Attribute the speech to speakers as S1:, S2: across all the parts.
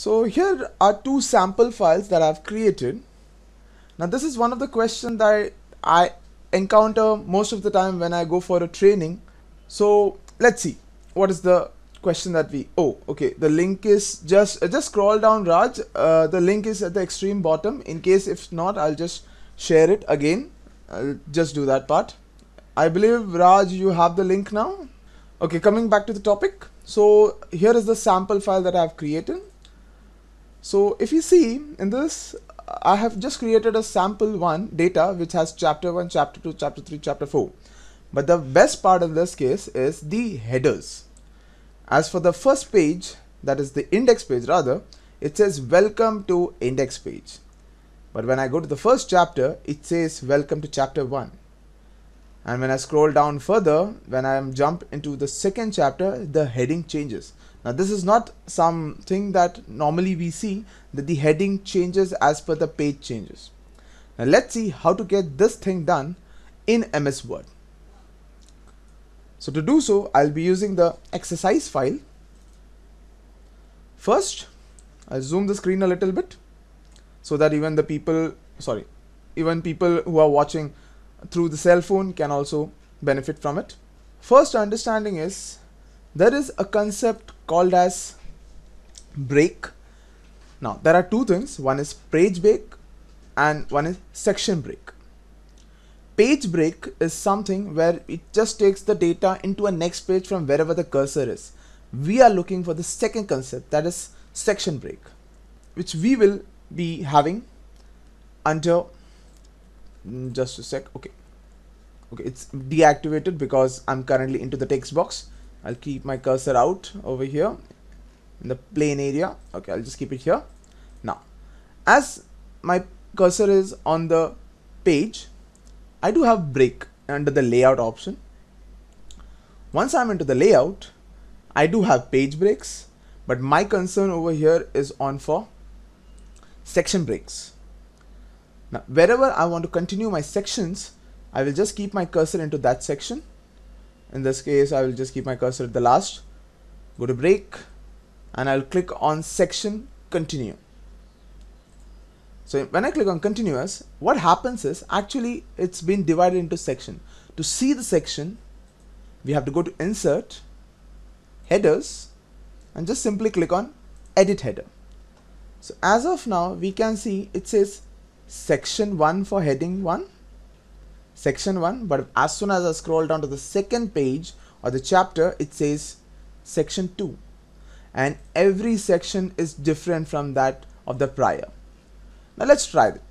S1: So here are two sample files that I've created. Now this is one of the questions that I encounter most of the time when I go for a training. So let's see what is the question that we, okay, the link is just scroll down, Raj. The link is at the extreme bottom. In case if not, I'll just share it again. I'll just do that part. I believe, Raj, you have the link now. Okay, coming back to the topic. So here is the sample file that I've created. So if you see in this, I have just created a sample one data which has chapter 1, chapter 2, chapter 3, chapter 4. But the best part in this case is the headers. As for the first page, that is the index page rather, it says welcome to index page. But when I go to the first chapter, it says welcome to chapter 1. And when I scroll down further, when I jump into the second chapter, the heading changes. Now this is not something that normally we see, that the heading changes as per the page changes. Now let's see how to get this thing done in MS Word. So to do so, I'll be using the exercise file. First, I'll zoom the screen a little bit so that even people who are watching through the cell phone can also benefit from it. First understanding is there is a concept called as break. Now there are two things, one is page break and one is section break. Page break is something where it just takes the data into a next page from wherever the cursor is. We are looking for the second concept, that is section break, which we will be having under just a sec. Okay, it's deactivated because I'm currently into the text box. I'll keep my cursor out over here in the plain area. Okay, I'll just keep it here. Now, as my cursor is on the page, I do have break under the layout option. Once I'm into the layout, I do have page breaks, but my concern over here is on for section breaks. Now, wherever I want to continue my sections, I will just keep my cursor into that section. In this case, I will just keep my cursor at the last, go to break, and I'll click on section continue. So when I click on continuous, what happens is actually it's been divided into section. To see the section, we have to go to insert, headers, and just simply click on edit header. So as of now, we can see it says section 1 for heading 1, section 1, but as soon as I scroll down to the second page or the chapter, it says section 2, and every section is different from that of the prior. Now let's try it.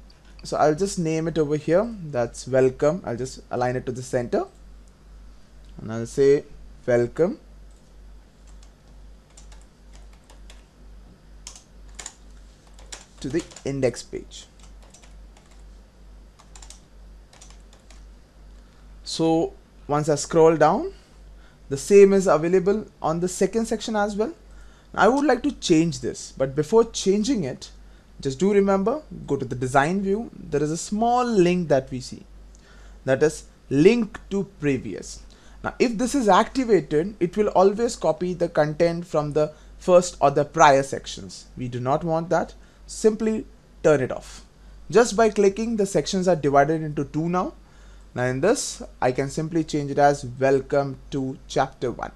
S1: So I'll just name it over here, that's welcome. I'll just align it to the center and I'll say welcome to the index page. So once I scroll down, the same is available on the second section as well. I would like to change this, but before changing it, just do remember, go to the design view. There is a small link that we see, that is link to previous. Now if this is activated, it will always copy the content from the first or the prior sections. We do not want that. Simply turn it off. Just by clicking, the sections are divided into two now. Now in this, I can simply change it as welcome to chapter 1.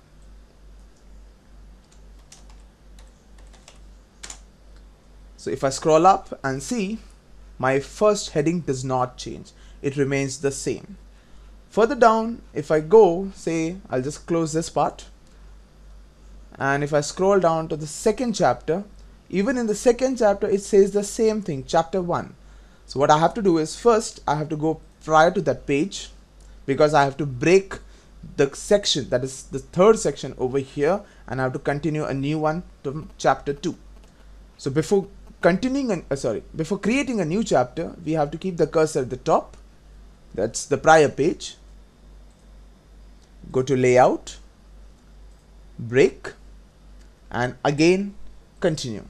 S1: So if I scroll up and see, my first heading does not change. It remains the same. Further down, if I go, say, I'll just close this part. And if I scroll down to the second chapter, even in the second chapter, it says the same thing, chapter 1. So what I have to do is first, I have to go prior to that page, because I have to break the section, that is the third section over here, and I have to continue a new one to chapter 2. So before before creating a new chapter, we have to keep the cursor at the top, that's the prior page, go to layout, break, and again continue.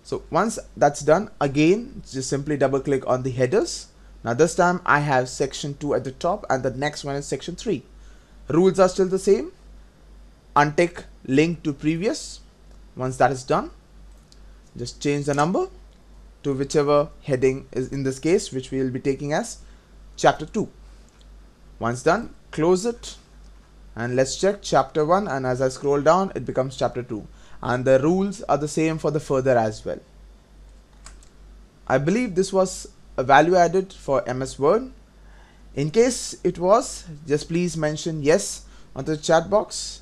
S1: So once that's done, again just simply double click on the headers. Now this time I have section 2 at the top and the next one is section 3. Rules are still the same. Untick link to previous. Once that is done, Just change the number to whichever heading is in this case, which we will be taking as chapter 2. Once done, close it and let's check chapter 1, and as I scroll down it becomes chapter 2, and the rules are the same for the further as well. I believe this was a value added for MS Word. In case it was, just please mention yes on the chat box.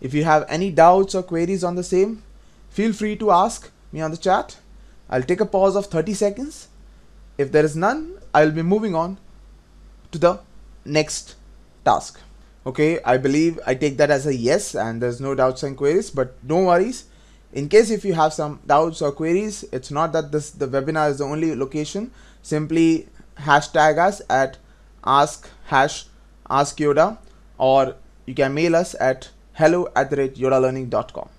S1: If you have any doubts or queries on the same, feel free to ask me on the chat. I'll take a pause of 30 seconds. If there is none, I'll be moving on to the next task. Okay, I believe I take that as a yes and there's no doubts and queries, but no worries. In case if you have some doubts or queries, it's not that the webinar is the only location. Simply hashtag us at AskYoda, or you can mail us at hello@yodalearning.com.